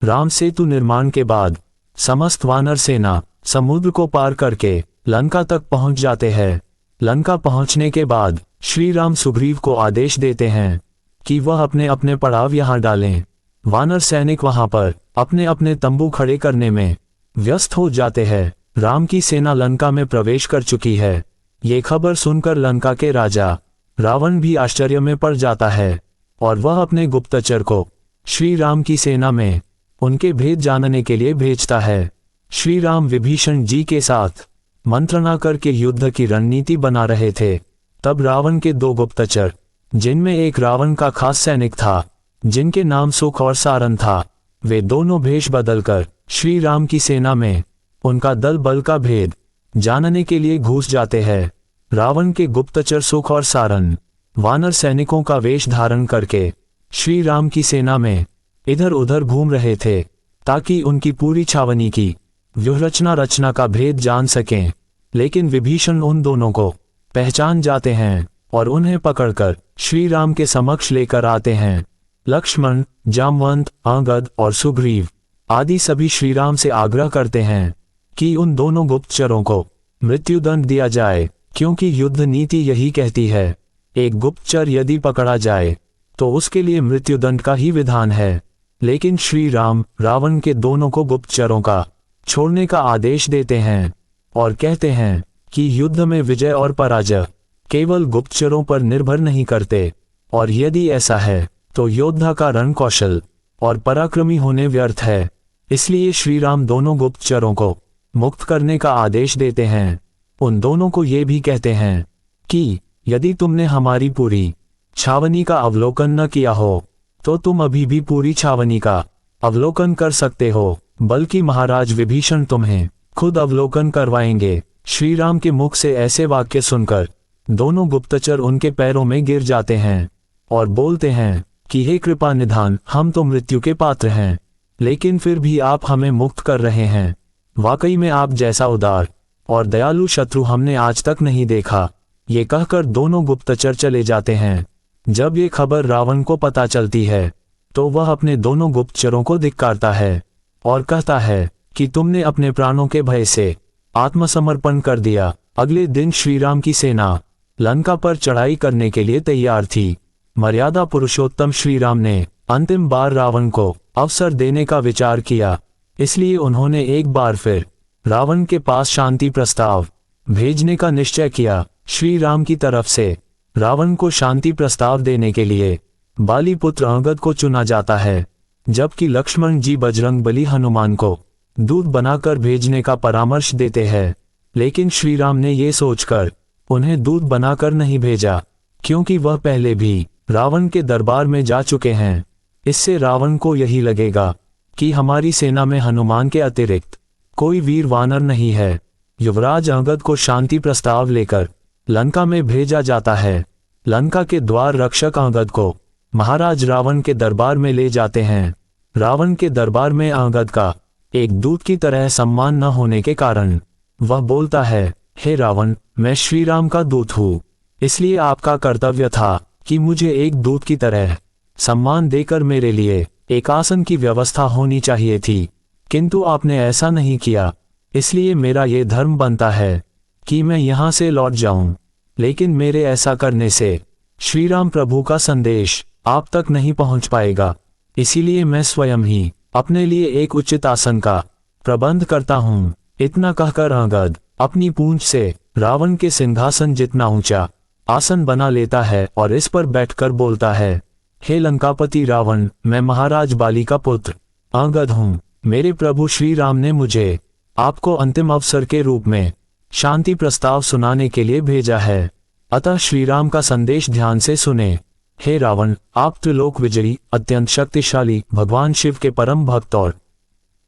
राम सेतु निर्माण के बाद समस्त वानर सेना समुद्र को पार करके लंका तक पहुंच जाते हैं। लंका पहुंचने के बाद श्री राम सुग्रीव को आदेश देते हैं कि वह अपने अपने पड़ाव यहाँ डालें। वानर सैनिक वहां पर अपने अपने तंबू खड़े करने में व्यस्त हो जाते हैं। राम की सेना लंका में प्रवेश कर चुकी है। ये खबर सुनकर लंका के राजा रावण भी आश्चर्य में पड़ जाता है और वह अपने गुप्तचर को श्री राम की सेना में उनके भेद जानने के लिए भेजता है। श्री राम विभीषण जी के साथ मंत्रणा करके युद्ध की रणनीति बना रहे थे। तब रावण के दो गुप्तचर, जिनमें एक रावण का खास सैनिक था जिनके नाम सुख और सारन था, वे दोनों भेष बदलकर श्री राम की सेना में उनका दल बल का भेद जानने के लिए घुस जाते हैं। रावण के गुप्तचर सुख और सारन वानर सैनिकों का वेश धारण करके श्री राम की सेना में इधर उधर घूम रहे थे ताकि उनकी पूरी छावनी की व्यूहरचना रचना का भेद जान सकें। लेकिन विभीषण उन दोनों को पहचान जाते हैं और उन्हें पकड़कर श्री राम के समक्ष लेकर आते हैं। लक्ष्मण, जामवंत, अंगद और सुग्रीव आदि सभी श्री राम से आग्रह करते हैं कि उन दोनों गुप्तचरों को मृत्युदंड दिया जाए, क्योंकि युद्ध नीति यही कहती है एक गुप्तचर यदि पकड़ा जाए तो उसके लिए मृत्युदंड का ही विधान है। लेकिन श्री राम रावण के दोनों को गुप्तचरों का छोड़ने का आदेश देते हैं और कहते हैं कि युद्ध में विजय और पराजय केवल गुप्तचरों पर निर्भर नहीं करते, और यदि ऐसा है तो योद्धा का रण कौशल और पराक्रमी होने व्यर्थ है। इसलिए श्री राम दोनों गुप्तचरों को मुक्त करने का आदेश देते हैं। उन दोनों को ये भी कहते हैं कि यदि तुमने हमारी पूरी छावनी का अवलोकन न किया हो तो तुम अभी भी पूरी छावनी का अवलोकन कर सकते हो, बल्कि महाराज विभीषण तुम्हें खुद अवलोकन करवाएंगे। श्री राम के मुख से ऐसे वाक्य सुनकर दोनों गुप्तचर उनके पैरों में गिर जाते हैं और बोलते हैं कि हे कृपा निधान, हम तो मृत्यु के पात्र हैं, लेकिन फिर भी आप हमें मुक्त कर रहे हैं। वाकई में आप जैसा उदार और दयालु शत्रु हमने आज तक नहीं देखा। ये कहकर दोनों गुप्तचर चले जाते हैं। जब ये खबर रावण को पता चलती है तो वह अपने दोनों गुप्तचरों को धिक्कारता है और कहता है कि तुमने अपने प्राणों के भय से आत्मसमर्पण कर दिया। अगले दिन श्री राम की सेना लंका पर चढ़ाई करने के लिए तैयार थी। मर्यादा पुरुषोत्तम श्री राम ने अंतिम बार रावण को अवसर देने का विचार किया, इसलिए उन्होंने एक बार फिर रावण के पास शांति प्रस्ताव भेजने का निश्चय किया। श्री राम की तरफ से रावण को शांति प्रस्ताव देने के लिए बाली पुत्र अंगद को चुना जाता है, जबकि लक्ष्मण जी बजरंग बली हनुमान को दूत बनाकर भेजने का परामर्श देते हैं। लेकिन श्री राम ने ये सोचकर उन्हें दूत बनाकर नहीं भेजा, क्योंकि वह पहले भी रावण के दरबार में जा चुके हैं। इससे रावण को यही लगेगा कि हमारी सेना में हनुमान के अतिरिक्त कोई वीर वानर नहीं है। युवराज अंगद को शांति प्रस्ताव लेकर लंका में भेजा जाता है। लंका के द्वार रक्षक अंगद को महाराज रावण के दरबार में ले जाते हैं। रावण के दरबार में अंगद का एक दूत की तरह सम्मान न होने के कारण वह बोलता है, हे रावण, मैं श्री राम का दूत हूँ, इसलिए आपका कर्तव्य था कि मुझे एक दूत की तरह सम्मान देकर मेरे लिए एक आसन की व्यवस्था होनी चाहिए थी, किंतु आपने ऐसा नहीं किया। इसलिए मेरा ये धर्म बनता है कि मैं यहाँ से लौट जाऊं, लेकिन मेरे ऐसा करने से श्री राम प्रभु का संदेश आप तक नहीं पहुँच पाएगा। इसीलिए मैं स्वयं ही अपने लिए एक उचित आसन का प्रबंध करता हूँ। इतना कहकर अंगद अपनी पूंछ से रावण के सिंहासन जितना ऊंचा आसन बना लेता है और इस पर बैठकर बोलता है, हे लंकापति रावण, मैं महाराज बाली का पुत्र अंगद हूँ। मेरे प्रभु श्री राम ने मुझे आपको अंतिम अवसर के रूप में शांति प्रस्ताव सुनाने के लिए भेजा है, अतः श्री राम का संदेश ध्यान से सुने। हे रावण, आप त्रिलोक विजयी, अत्यंत शक्तिशाली, भगवान शिव के परम भक्त और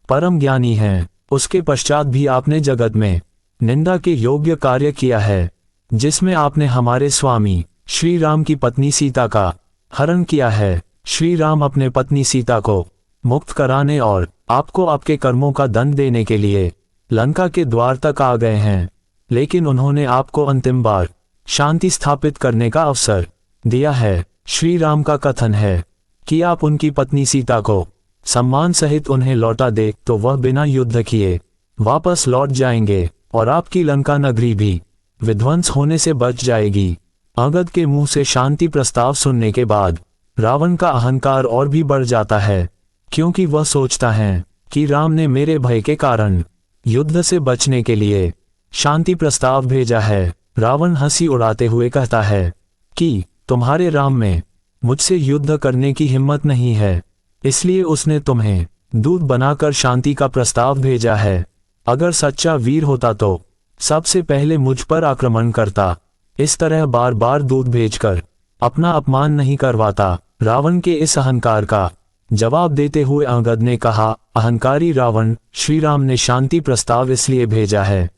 परम ज्ञानी हैं। उसके पश्चात भी आपने जगत में निंदा के योग्य कार्य किया है, जिसमें आपने हमारे स्वामी श्री राम की पत्नी सीता का हरण किया है। श्री राम अपने पत्नी सीता को मुक्त कराने और आपको आपके कर्मों का दंड देने के लिए लंका के द्वार तक आ गए हैं, लेकिन उन्होंने आपको अंतिम बार शांति स्थापित करने का अवसर दिया है। श्री राम का कथन है कि आप उनकी पत्नी सीता को सम्मान सहित उन्हें लौटा दे तो वह बिना युद्ध किए वापस लौट जाएंगे और आपकी लंका नगरी भी विध्वंस होने से बच जाएगी। अंगद के मुंह से शांति प्रस्ताव सुनने के बाद रावण का अहंकार और भी बढ़ जाता है, क्योंकि वह सोचता है कि राम ने मेरे भय के कारण युद्ध से बचने के लिए शांति प्रस्ताव भेजा है। रावण हंसी उड़ाते हुए कहता है कि तुम्हारे राम में मुझसे युद्ध करने की हिम्मत नहीं है, इसलिए उसने तुम्हें दूत बनाकर शांति का प्रस्ताव भेजा है। अगर सच्चा वीर होता तो सबसे पहले मुझ पर आक्रमण करता, इस तरह बार बार दूत भेजकर अपना अपमान नहीं करवाता। रावण के इस अहंकार का जवाब देते हुए अंगद ने कहा, अहंकारी रावण, श्री राम ने शांति प्रस्ताव इसलिए भेजा है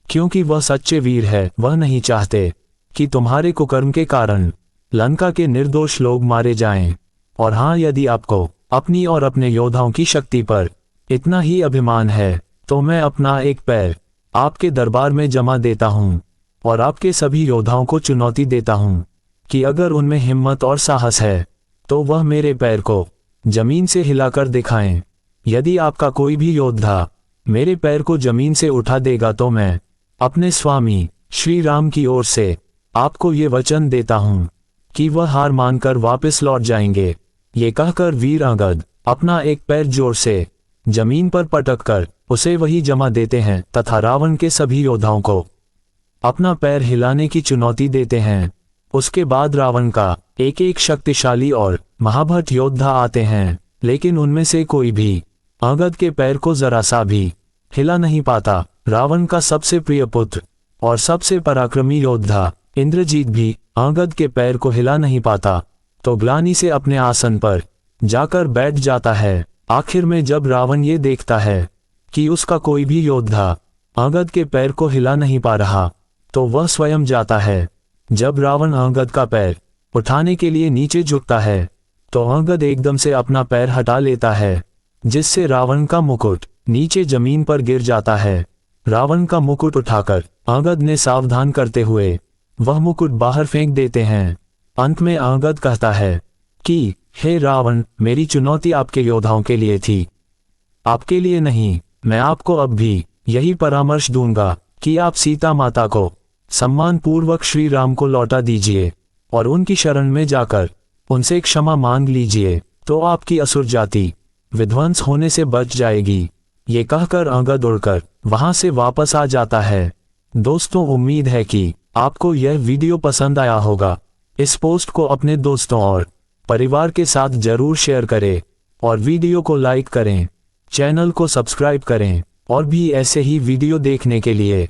क्योंकि वह सच्चे वीर है। वह नहीं चाहते कि तुम्हारे कुकर्म के कारण लंका के निर्दोष लोग मारे जाएं। और हाँ, यदि आपको अपनी और अपने योद्धाओं की शक्ति पर इतना ही अभिमान है तो मैं अपना एक पैर आपके दरबार में जमा देता हूँ और आपके सभी योद्धाओं को चुनौती देता हूँ कि अगर उनमें हिम्मत और साहस है तो वह मेरे पैर को जमीन से हिलाकर दिखाएं। यदि आपका कोई भी योद्धा मेरे पैर को जमीन से उठा देगा तो मैं अपने स्वामी श्री राम की ओर से आपको ये वचन देता हूँ कि वह हार मानकर वापस लौट जाएंगे। ये कहकर वीर अंगद अपना एक पैर जोर से जमीन पर पटक कर उसे वही जमा देते हैं तथा रावण के सभी योद्धाओं को अपना पैर हिलाने की चुनौती देते हैं। उसके बाद रावण का एक एक शक्तिशाली और महाभट योद्धा आते हैं, लेकिन उनमें से कोई भी अंगद के पैर को जरा सा भी हिला नहीं पाता। रावण का सबसे प्रिय पुत्र और सबसे पराक्रमी योद्धा इंद्रजीत भी अंगद के पैर को हिला नहीं पाता तो ग्लानि से अपने आसन पर जाकर बैठ जाता है। आखिर में जब रावण ये देखता है कि उसका कोई भी योद्धा अंगद के पैर को हिला नहीं पा रहा तो वह स्वयं जाता है। जब रावण अंगद का पैर उठाने के लिए नीचे झुकता है तो अंगद एकदम से अपना पैर हटा लेता है, जिससे रावण का मुकुट नीचे जमीन पर गिर जाता है। रावण का मुकुट उठाकर अंगद ने सावधान करते हुए वह मुकुट बाहर फेंक देते हैं। अंत में अंगद कहता है कि हे रावण, मेरी चुनौती आपके योद्धाओं के लिए थी, आपके लिए नहीं। मैं आपको अब भी यही परामर्श दूंगा कि आप सीता माता को सम्मान पूर्वक श्री राम को लौटा दीजिए और उनकी शरण में जाकर उनसे क्षमा मांग लीजिए, तो आपकी असुर जाति विध्वंस होने से बच जाएगी। ये कहकर अंगद उड़कर वहां से वापस आ जाता है। दोस्तों, उम्मीद है कि आपको यह वीडियो पसंद आया होगा। इस पोस्ट को अपने दोस्तों और परिवार के साथ जरूर शेयर करें और वीडियो को लाइक करें, चैनल को सब्सक्राइब करें और भी ऐसे ही वीडियो देखने के लिए